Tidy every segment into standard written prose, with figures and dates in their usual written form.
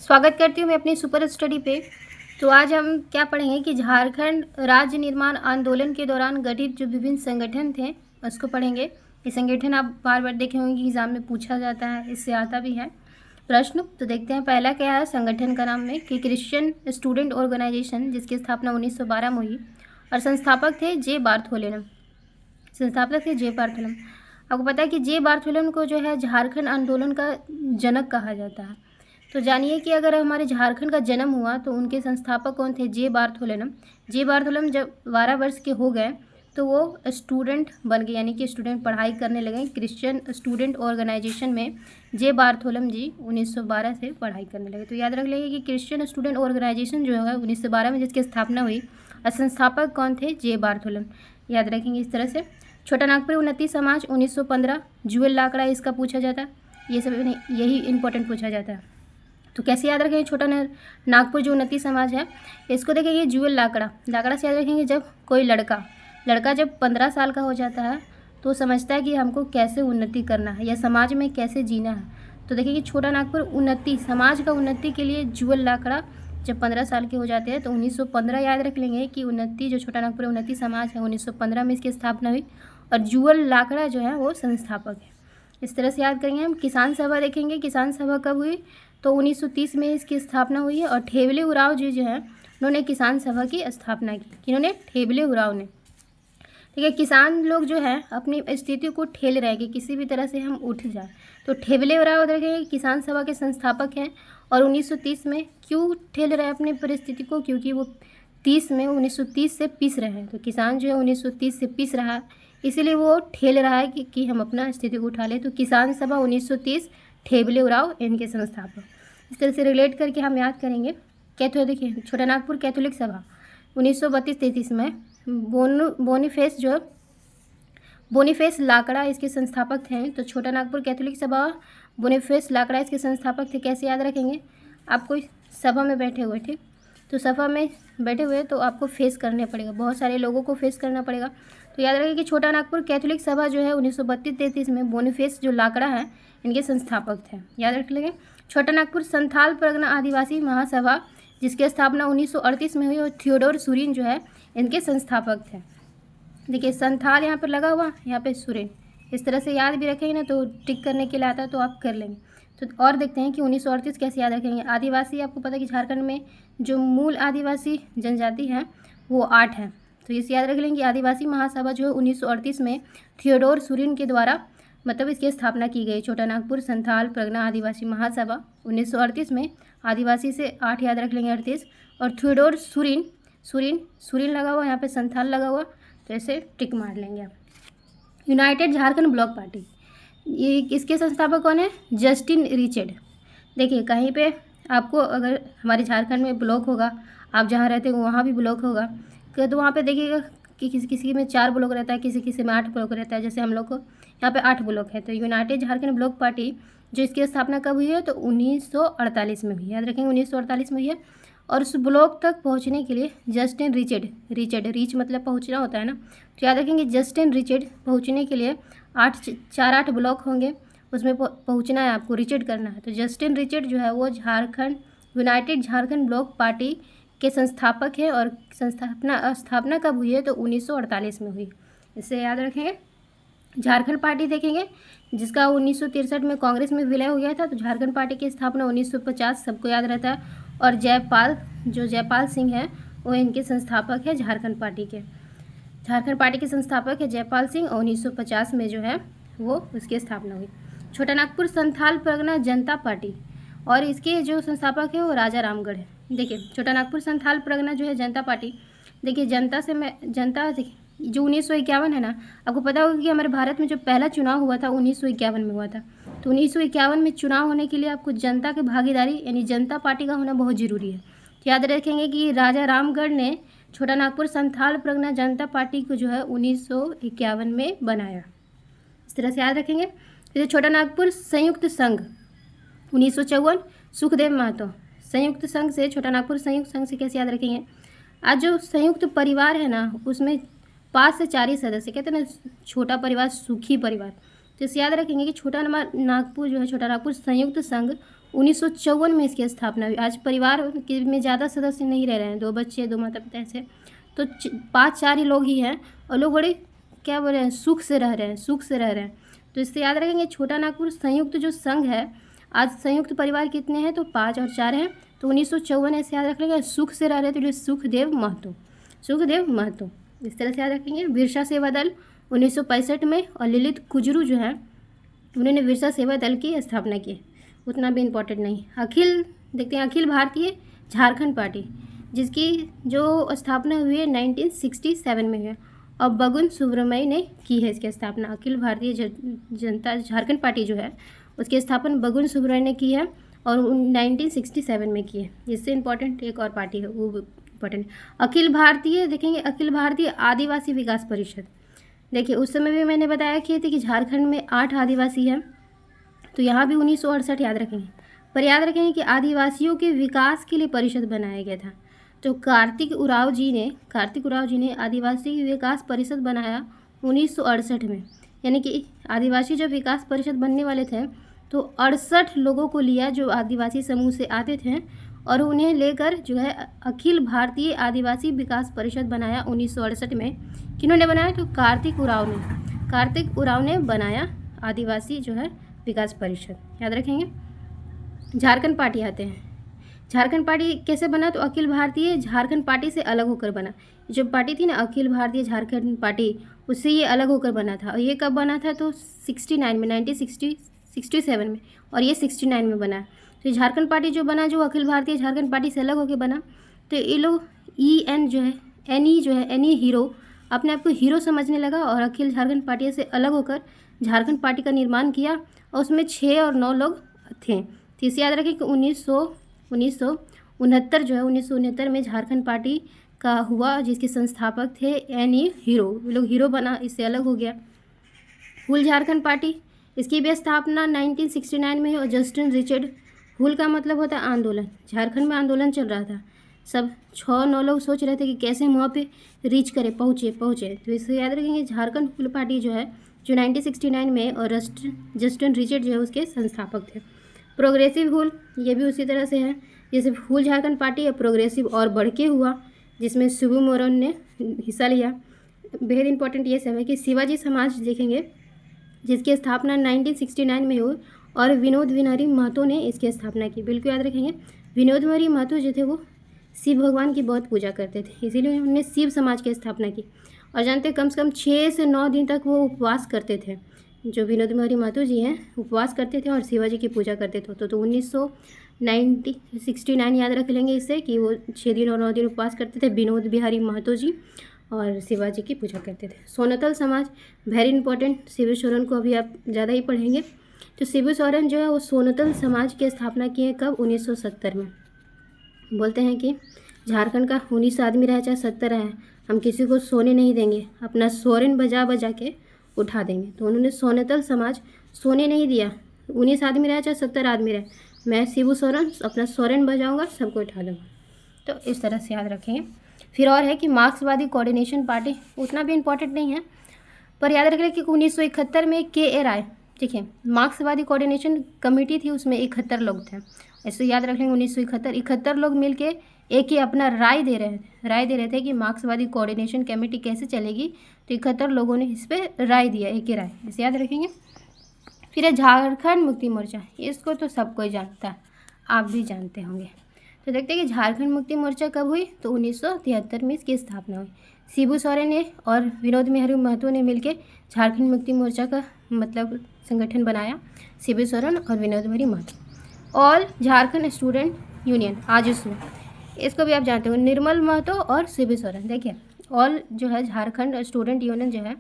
स्वागत करती हूँ मैं अपनी सुपर स्टडी पे। तो आज हम क्या पढ़ेंगे कि झारखंड राज्य निर्माण आंदोलन के दौरान गठित जो विभिन्न संगठन थे उसको पढ़ेंगे। ये संगठन आप बार बार देखे होंगे कि एग्जाम में पूछा जाता है, इससे आता भी है प्रश्न। तो देखते हैं पहला क्या है संगठन का नाम में कि क्रिश्चियन स्टूडेंट ऑर्गेनाइजेशन, जिसकी स्थापना 1912 में हुई और संस्थापक थे जे बार्थोलेम। आपको पता है कि जे बार्थोलेम को जो है झारखंड आंदोलन का जनक कहा जाता है। तो जानिए कि अगर हमारे झारखंड का जन्म हुआ तो उनके संस्थापक कौन थे? जे बार्थोलेम। जे बार्थोलेम जब 12 वर्ष के हो गए तो वो स्टूडेंट बन गए, यानी कि स्टूडेंट पढ़ाई करने लगे क्रिश्चियन स्टूडेंट ऑर्गेनाइजेशन में। जे बार्थोलेम जी 1912 से पढ़ाई करने लगे। तो याद रख लेंगे कि क्रिश्चियन स्टूडेंट ऑर्गेनाइजेशन जो है 1912 में जिसकी स्थापना हुई और संस्थापक कौन थे? जे बार्थोलेम। याद रखेंगे इस तरह से। छोटा नागपुर उन्नति समाज 1915, जुएल लाकड़ा इसका पूछा जाता है। ये सब यही इंपॉर्टेंट पूछा जाता है। तो कैसे याद रखेंगे छोटा नागपुर जो उन्नति समाज है इसको देखेंगे जुएल लाकड़ा से याद रखेंगे जब कोई लड़का जब 15 साल का हो जाता है तो समझता है कि हमको कैसे उन्नति करना है या समाज में कैसे जीना है। तो देखिए छोटा नागपुर उन्नति समाज का उन्नति के लिए जुएल लाकड़ा जब 15 साल के हो जाते हैं तो 1915 याद रख लेंगे कि उन्नति जो छोटा नागपुर उन्नति समाज है 1915 में इसकी स्थापना हुई और जुएल लाकड़ा जो है वो संस्थापक है। इस तरह से याद करेंगे हम। किसान सभा देखेंगे, किसान सभा कब हुई? तो 1930 में इसकी स्थापना हुई है और ठेबले उराव जी जो है उन्होंने किसान सभा की स्थापना की। किन्होंने? ठेबले उराव ने। ठीक है, किसान लोग जो है अपनी स्थिति को ठेल रहे हैं कि किसी भी तरह से हम उठ जाए। तो ठेबले उराव देखेंगे किसान सभा के संस्थापक हैं और 1930 में क्यों ठेल रहे हैं अपनी परिस्थिति को? क्योंकि वो 1930 से पिस रहे हैं। तो किसान जो है 1930 से पिस रहा है, इसीलिए वो ठेल रहा है कि हम अपना स्थिति को उठा लें। तो किसान सभा 1930, ठेबले उराव इनके संस्थापक। इस तरह से रिलेट करके हम याद करेंगे। देखिए छोटा नागपुर कैथोलिक सभा 1932-33 में बोनीफेस लाकड़ा इसके संस्थापक थे। तो छोटा नागपुर कैथोलिक सभा बोनीफेस लाकड़ा इसके संस्थापक थे। कैसे याद रखेंगे? आप कोई सभा में बैठे हुए, ठीक, तो सभा में बैठे हुए तो आपको फेस करने पड़ेगा, बहुत सारे लोगों को फेस करना पड़ेगा। तो याद रखें कि छोटा नागपुर कैथोलिक सभा जो है 1932-33 में बोनीफेस जो लाकड़ा है इनके संस्थापक थे। याद रख लेंगे। छोटा नागपुर संथाल परगना आदिवासी महासभा जिसकी स्थापना 1938 में हुई और थियोडोर सुरीन जो है इनके संस्थापक थे। देखिए संथाल यहाँ पर लगा हुआ, यहाँ पे सुरीन। इस तरह से याद भी रखेंगे ना तो टिक करने के लिए आता है तो आप कर लेंगे। तो और देखते हैं कि 1938 कैसे याद रखेंगे। आदिवासी, आपको पता है कि झारखंड में जो मूल आदिवासी जनजाति है वो 8 है। तो इसे याद रख लेंगे। आदिवासी महासभा जो है 1938 में थियोडोर सुरीन के द्वारा मतलब इसकी स्थापना की गई। छोटा नागपुर संथाल परगना आदिवासी महासभा 1938 में आदिवासी से 8 याद रख लेंगे 38 और थियोडोर सुरीन लगा हुआ, यहाँ पे संथाल लगा हुआ, तो ऐसे टिक मार लेंगे आप। यूनाइटेड झारखंड ब्लॉक पार्टी, ये इसके संस्थापक कौन है? Justin Richard. देखिए कहीं पे आपको अगर हमारे झारखंड में ब्लॉक होगा, आप जहाँ रहते हो वहाँ भी ब्लॉक होगा तो वहाँ पे देखिएगा कि किसी में 4 ब्लॉक रहता है, किसी में 8 ब्लॉक रहता है। जैसे हम लोग को यहाँ पे 8 ब्लॉक है। तो यूनाइटेड झारखंड ब्लॉक पार्टी जो इसकी स्थापना कब हुई है? तो 1948 में हुई। याद रखेंगे 1948 में हुई है। और उस ब्लॉक तक पहुँचने के लिए जस्टिन रीच मतलब पहुँचना होता है ना, तो याद रखेंगे जस्टिन रिचर्ड पहुँचने के लिए 8 ब्लॉक होंगे, उसमें पहुँचना है आपको, रिचर्ड करना है। तो जस्टिन रिचर्ड जो है वो यूनाइटेड झारखंड ब्लॉक पार्टी के संस्थापक है और स्थापना कब हुई है? तो 1948 में हुई। इसे याद रखेंगे। झारखंड पार्टी देखेंगे जिसका 1963 में कांग्रेस में विलय हो गया था। तो झारखंड पार्टी की स्थापना 1950 सबको याद रहता है और जयपाल सिंह है वो इनके संस्थापक है। झारखंड पार्टी के संस्थापक है जयपाल सिंह और 1950 में जो है वो उसकी स्थापना हुई। छोटा नागपुर संथाल परगना जनता पार्टी और इसके जो संस्थापक है वो राजा रामगढ़ है। देखिए छोटा नागपुर संथाल परगना जो है जनता पार्टी, देखिए जनता जो 1951 है ना, आपको पता होगा कि हमारे भारत में जो पहला चुनाव हुआ था 1951 में हुआ था। तो 1951 में चुनाव होने के लिए आपको जनता की भागीदारी यानी जनता पार्टी का होना बहुत ज़रूरी है। तो याद रखेंगे कि राजा रामगढ़ ने छोटा नागपुर संथाल परगना जनता पार्टी को जो है 1951 में बनाया। इस तरह से याद रखेंगे। फिर छोटा नागपुर संयुक्त संघ 1954, सुखदेव महतो। संयुक्त संघ से छोटा नागपुर संयुक्त संघ से कैसे याद रखेंगे? आज जो संयुक्त परिवार है ना उसमें 5 से 4 ही सदस्य, कहते हैं ना छोटा परिवार सुखी परिवार। तो इसे याद रखेंगे कि छोटा नागपुर जो है छोटा नागपुर संयुक्त संघ 1954 में इसकी स्थापना हुई। आज परिवार में ज़्यादा सदस्य नहीं रह रहे हैं, 2 बच्चे 2 माता पिता ऐसे, तो 5-4 ही लोग ही हैं और लोग बड़े क्या बोल रहे हैं, सुख से रह रहे हैं, सुख से रह रहे हैं। तो इससे याद रखेंगे छोटा नागपुर संयुक्त जो संघ है, आज संयुक्त परिवार कितने हैं, तो 5 और 4 हैं। तो 1954 ऐसे याद रख लेंगे, सुख से रह रहे थे जो सुखदेव महतो, सुखदेव महतो, इस तरह से याद रखेंगे। बिरसा सेवा दल 1965 में, और ललित कुजरू जो है उन्होंने बिरसा सेवा दल की स्थापना की, उतना भी इम्पोर्टेंट नहीं। अखिल देखते हैं, अखिल भारतीय झारखंड पार्टी जिसकी जो स्थापना हुई है 1967 में है, और बगुन सुब्रमण्य ने की है इसकी स्थापना। अखिल भारतीय जनता झारखंड पार्टी जो है उसकी स्थापना बगुन सुब्रमण्य ने की है और 1967 में की है। इससे इम्पोर्टेंट एक और पार्टी है वो इम्पोर्टेंट, अखिल भारतीय देखेंगे, अखिल भारतीय आदिवासी विकास परिषद। देखिए उस समय भी मैंने बताया कि झारखंड में 8 आदिवासी हैं, तो यहाँ भी 1968 याद रखेंगे। पर याद रखेंगे कि आदिवासियों के विकास के लिए परिषद बनाया गया था। तो कार्तिक उरांव जी ने आदिवासी विकास परिषद बनाया 1968 में, यानी कि आदिवासी जब विकास परिषद बनने वाले थे तो 68 लोगों को लिया जो आदिवासी समूह से आते थे, और उन्हें लेकर जो है अखिल भारतीय आदिवासी विकास परिषद बनाया 1968 में। किन्होंने बनाया, तो कार्तिक उरांव ने बनाया आदिवासी जो है विकास परिषद, याद रखेंगे। झारखंड पार्टी आते हैं, झारखंड पार्टी कैसे बना, तो अखिल भारतीय झारखंड पार्टी से अलग होकर बना। जो पार्टी थी ना अखिल भारतीय झारखंड पार्टी, उससे ये अलग होकर बना था। और ये कब बना था, तो 69 में, 1967 में, और ये 69 में बना। तो झारखंड पार्टी जो बना, जो अखिल भारतीय झारखंड पार्टी से अलग होकर बना, तो ये लोग एनी हीरो अपने आप को हीरो समझने लगा और अखिल झारखंड पार्टी से अलग होकर झारखंड पार्टी का निर्माण किया, और उसमें 6 और 9 लोग थे। तो इसे याद रखें कि 1969 में झारखंड पार्टी का हुआ, जिसके संस्थापक थे एनी हीरो, लोग हीरो बना, इससे अलग हो गया। हुल झारखंड पार्टी, इसकी भी स्थापना 1969 में, और जस्टिन रिचर्ड, हुल का मतलब होता है आंदोलन। झारखंड में आंदोलन चल रहा था, सब 6-9 लोग सोच रहे थे कि कैसे हम वहाँ पे रीच करें, पहुँचे। तो इसे याद रखेंगे झारखंड हुल पार्टी जो है, जो 1969 में, और जस्टिन रिचर्ड जो है उसके संस्थापक थे। प्रोग्रेसिव हुल, ये भी उसी तरह से है जैसे हुल झारखंड पार्टी है, प्रोग्रेसिव और बढ़ के हुआ, जिसमें शिबू मोरन ने हिस्सा लिया। बेहद इंपॉर्टेंट ये सब है कि शिवाजी समाज देखेंगे, जिसकी स्थापना 1969 में हुई, और विनोद विहारी महतो ने इसकी स्थापना की। बिल्कुल याद रखेंगे, विनोद विहारी महतो जो थे वो शिव भगवान की बहुत पूजा करते थे, इसीलिए उन्होंने शिव समाज की स्थापना की। और जानते हैं कम से कम 6 से 9 दिन तक वो उपवास करते थे। जो विनोद विहारी महतो जी हैं उपवास करते थे और शिवाजी की पूजा करते थे। तो 1969 याद रख लेंगे इससे कि वो 6 दिन और 9 दिन उपवास करते थे, विनोद बिहारी महतो जी, और शिवाजी की पूजा करते थे। सोनतल समाज वेरी इंपॉर्टेंट, शिबू सोरेन को अभी आप ज़्यादा ही पढ़ेंगे। तो शिबू सोरेन जो है वो सोनतल समाज की स्थापना की है कब, 1970 में। बोलते हैं कि झारखंड का 19 आदमी रहे चाहे 70 रहे, हम किसी को सोने नहीं देंगे, अपना सोरेन बजा बजा के उठा देंगे। तो उन्होंने सोनतल समाज सोने नहीं दिया, 19 आदमी रहे चाहे 70 आदमी रहे, मैं शिबू सोरेन अपना सोरेन बजाऊंगा, सबको उठा दूंगा। तो इस तरह से याद रखेंगे। फिर और है कि मार्क्सवादी कोऑर्डिनेशन पार्टी, उतना भी इम्पोर्टेंट नहीं है, पर याद रखें कि 1971 में के राय, देखिए मार्क्सवादी कोऑर्डिनेशन कमेटी थी, उसमें 71 लोग थे, ऐसे याद रख लेंगे। 1971 लोग मिलके एक ही अपना राय दे रहे थे कि मार्क्सवादी कोऑर्डिनेशन कमेटी कैसे चलेगी। तो 71 लोगों ने इस पर राय दिया, एक ही राय, इसे याद रखेंगे। फिर है झारखंड मुक्ति मोर्चा, इसको तो सब कोई जानता है, आप भी जानते होंगे। तो देखते हैं कि झारखंड मुक्ति मोर्चा कब हुई, तो 1973 में इसकी स्थापना हुई। शिबू सोरेन ने और विनोद बिहारी महतो ने मिलकर झारखंड मुक्ति मोर्चा का मतलब संगठन बनाया, शिबू सोरेन और Vinod Bihari Mahato. All Jharkhand student union, आज उसमें इसको भी आप जानते हो, निर्मल महतो और शिबू सोरेन। देखिए ऑल जो है झारखंड स्टूडेंट यूनियन जो है,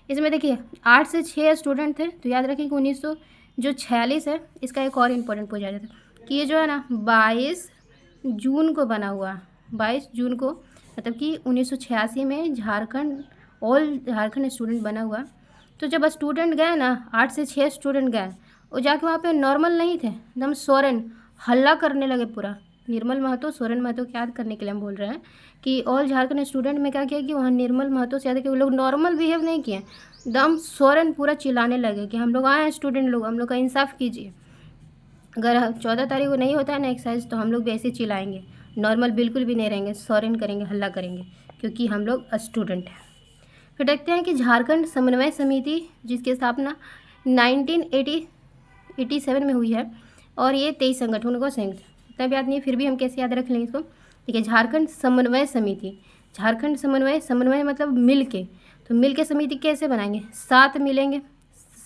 इसमें देखिए 8 से 6 स्टूडेंट थे। तो याद रखें कि 1946 है, इसका एक और इम्पोर्टेंट पूछा जाता है कि ये जो है ना 22 जून को बना हुआ, 22 जून को, मतलब कि 1986 में झारखंड ऑल झारखंड स्टूडेंट बना हुआ। तो जब स्टूडेंट गए ना, 8 से 6 स्टूडेंट गए, वो जाके वहाँ पे नॉर्मल नहीं थे, एकदम सोरेन हल्ला करने लगे पूरा। निर्मल महतो सोरेन महतो को याद करने के लिए हम बोल रहे हैं कि ऑल झारखंड स्टूडेंट में क्या किया कि वहाँ निर्मल महतो से याद कि वो लोग नॉर्मल बिहेव नहीं किए, एकदम सोरेन पूरा चिल्लाने लगे कि हम लोग आए हैं स्टूडेंट लोग, हम लोग का इंसाफ कीजिए। अगर 14 तारीख को नहीं होता है ना एक्सरसाइज तो हम लोग भी ऐसे चिल्लाएंगे, नॉर्मल बिल्कुल भी नहीं रहेंगे, सॉरेन करेंगे, हल्ला करेंगे, क्योंकि हम लोग स्टूडेंट हैं। फिर देखते हैं कि झारखंड समन्वय समिति जिसकी स्थापना 1987 में हुई है और ये 23 संगठनों को संयुक्त, तब याद नहीं, फिर भी हम कैसे याद रख लेंगे इसको। देखिए झारखंड समन्वय समिति, झारखंड समन्वय मतलब मिल के, तो मिल के समिति कैसे बनाएंगे, 7 मिलेंगे,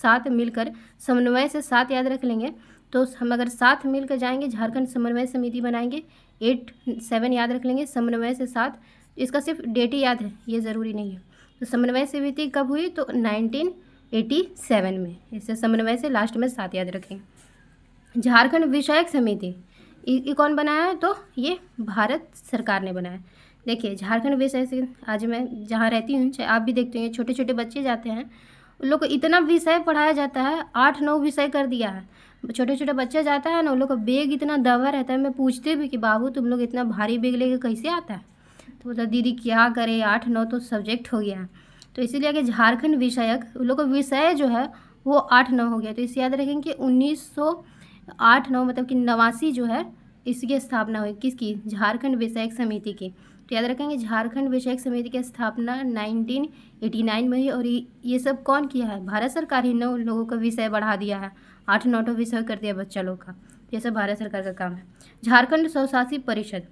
7 मिलकर, समन्वय से 7 याद रख लेंगे, तो हम अगर 7 मिलकर जाएंगे झारखंड समन्वय समिति बनाएंगे, 7 याद रख लेंगे, समन्वय से 7, इसका सिर्फ डेट ही याद है, ये ज़रूरी नहीं है। तो समन्वय समिति कब हुई, तो 1987 में, इससे समन्वय से लास्ट में 7 याद रखेंगे। झारखंड विषयक समिति ये कौन बनाया है, तो ये भारत सरकार ने बनाया। देखिए झारखंड विषय से, आज मैं जहाँ रहती हूँ, चाहे आप भी देखते हैं, छोटे छोटे बच्चे जाते हैं, उन लोग को इतना विषय पढ़ाया जाता है, 8-9 विषय कर दिया है। छोटे छोटे बच्चा जाता है ना, उन लोग का बैग इतना दबा रहता है, मैं पूछती भी कि बाबू तुम लोग इतना भारी बैग लेके कैसे आता है, तो बोलता दीदी क्या करे, 8-9 तो सब्जेक्ट हो गया है। तो इसीलिए कि झारखंड विषयक, उन लोग का विषय जो है वो 8-9 हो गया। तो इसे याद रखेंगे कि 1908-9 मतलब कि 89 जो है इसकी स्थापना हुई, किसकी, झारखंड विषयक समिति की। तो याद रखेंगे झारखंड विषयक समिति की स्थापना 1989 में हुई, और ये सब कौन किया है, भारत सरकार ही ने उन लोगों का विषय बढ़ा दिया है, 8-9 विषय कर दिया बच्चा लोग का, ये सब भारत सरकार का काम है। झारखंड स्वशासी परिषद,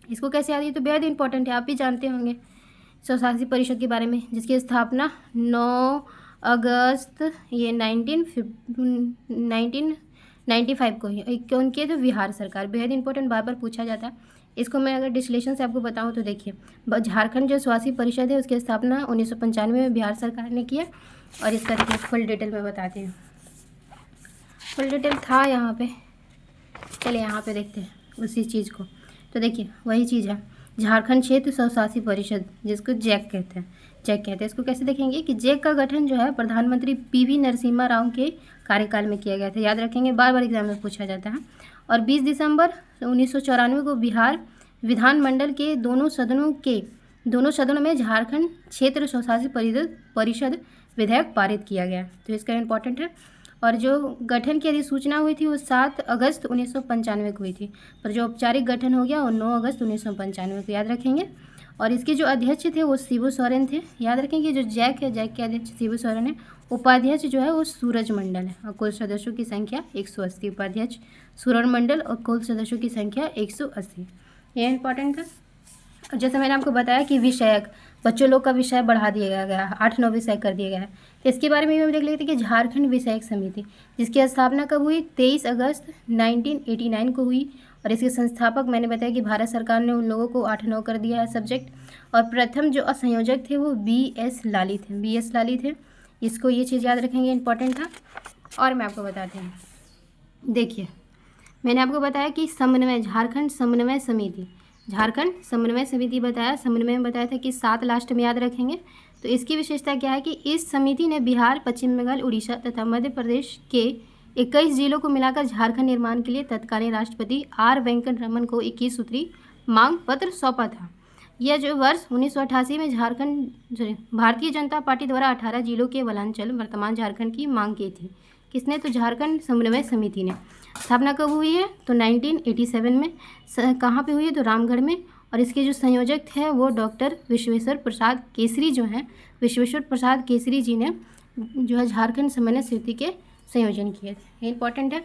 इसको कैसे याद है, तो बेहद इंपॉर्टेंट है, आप भी जानते होंगे स्वशासी परिषद के बारे में, जिसकी स्थापना 9 अगस्त ये 1995 को ही कौन किए थे, बिहार सरकार। बेहद इंपॉर्टेंट, बार बार पूछा जाता है इसको। मैं अगर डिस्लेशन से आपको बताऊं तो देखिए, झारखंड जो स्वशासी परिषद है उसकी स्थापना 1995 में बिहार सरकार ने किया, और इसका देखिए फुल डिटेल में बताती हूँ। फुल डिटेल था यहाँ पे, चलिए यहाँ पे देखते हैं उसी चीज़ को। तो देखिए वही चीज़ है, झारखंड क्षेत्र स्वशासी परिषद, जिसको जैक कहते हैं, जैक कहते हैं। इसको कैसे देखेंगे कि जैक का गठन जो है प्रधानमंत्री पीवी नरसिम्हा राव के कार्यकाल में किया गया था, याद रखेंगे, बार बार एग्जाम में पूछा जाता है। और 20 दिसंबर 1994 को बिहार विधानमंडल के दोनों सदनों में झारखंड क्षेत्र स्वशासी परिषद विधेयक पारित किया गया, तो इसका इम्पोर्टेंट है। और जो गठन की अधिसूचना हुई थी वो 7 अगस्त 1995 को हुई थी, पर जो औपचारिक गठन हो गया वो 9 अगस्त 1995 को, याद रखेंगे। और इसके जो अध्यक्ष थे वो शिबू सोरेन थे, याद रखेंगे। जो जैक है, जैक के अध्यक्ष शिबू सोरेन है। उपाध्यक्ष जो है वो सूरज मंडल है, और कुल सदस्यों की संख्या 180। उपाध्यक्ष सूरज मंडल और कुल सदस्यों की संख्या 180, ये इंपॉर्टेंट है। और जैसे मैंने आपको बताया कि विषयक, बच्चों लोग का विषय बढ़ा दिया गया है, 8-9 विषय कर दिया गया है, तो इसके बारे में भी हम देख लेते हैं कि झारखंड विषयक समिति, जिसकी स्थापना कब हुई, 23 अगस्त 1989 को हुई, और इसके संस्थापक मैंने बताया कि भारत सरकार ने उन लोगों को 8-9 कर दिया है सब्जेक्ट। और प्रथम जो संयोजक थे वो BS लाली थे, इसको ये चीज़ याद रखेंगे, इंपॉर्टेंट था। और मैं आपको बताती हूँ, देखिए मैंने आपको बताया कि समन्वय, झारखंड समन्वय समिति बताया, समन्वय में बताया था कि 7 लास्ट में याद रखेंगे। तो इसकी विशेषता क्या है कि इस समिति ने बिहार, पश्चिम बंगाल, उड़ीसा तथा मध्य प्रदेश के 21 जिलों को मिलाकर झारखंड निर्माण के लिए तत्कालीन राष्ट्रपति R वेंकट रमन को 21 सूत्री मांग पत्र सौंपा था। यह जो वर्ष 1988 में भारतीय जनता पार्टी द्वारा 18 जिलों के वनांचल वर्तमान झारखंड की मांग की थी। किसने, तो झारखंड समन्वय समिति ने। स्थापना कब हुई है, तो 1987 में। कहाँ पे हुई है, तो रामगढ़ में। और इसके जो संयोजक थे वो डॉक्टर विश्वेश्वर प्रसाद केसरी जो हैं, विश्वेश्वर प्रसाद केसरी जी ने जो है झारखंड समन्वय समिति के संयोजन किए थे, ये इंपॉर्टेंट है।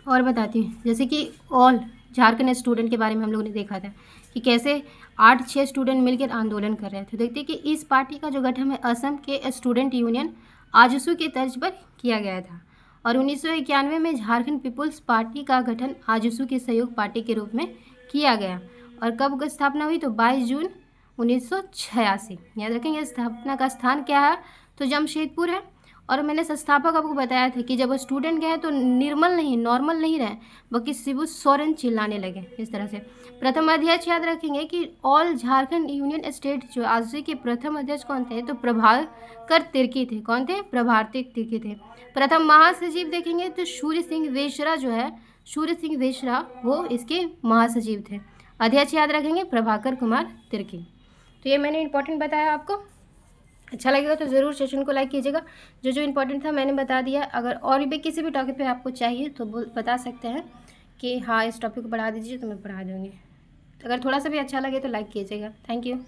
और बताती हूँ, जैसे कि ऑल झारखंड स्टूडेंट के बारे में हम लोगों ने देखा था कि कैसे 8-6 स्टूडेंट मिलकर आंदोलन कर रहे थे। देखते हैं कि इस पार्टी का जो गठन है असम के स्टूडेंट यूनियन आजसू के तर्ज पर किया गया था। और 1991 में झारखंड पीपुल्स पार्टी का गठन आजसू के सहयोग पार्टी के रूप में किया गया। और कब स्थापना हुई, तो 22 जून 1986, याद रखेंगे। स्थापना का स्थान क्या है, तो जमशेदपुर है। और मैंने संस्थापक आपको बताया था कि जब स्टूडेंट गए तो नॉर्मल नहीं रहे, बल्कि शिबू सोरेन चिल्लाने लगे इस तरह से। प्रथम अध्यक्ष याद रखेंगे कि ऑल झारखंड यूनियन स्टेट जो आजसू के प्रथम अध्यक्ष कौन थे, तो प्रभाकर तिर्की थे। कौन थे, प्रभाकर तिर्की थे। प्रथम महासचिव देखेंगे तो सूर्य सिंह वेशरा वो इसके महासचिव थे। अध्यक्ष याद रखेंगे प्रभाकर कुमार तिर्की। तो ये मैंने इंपॉर्टेंट बताया आपको। अच्छा लगेगा तो ज़रूर सेशन को लाइक कीजिएगा। जो जो इम्पोर्टेंट था मैंने बता दिया। अगर और भी किसी भी टॉपिक पे आपको चाहिए तो बता सकते हैं कि हाँ इस टॉपिक को पढ़ा दीजिए, तो मैं पढ़ा दूँगी। अगर थोड़ा सा भी अच्छा लगे तो लाइक कीजिएगा। Thank you.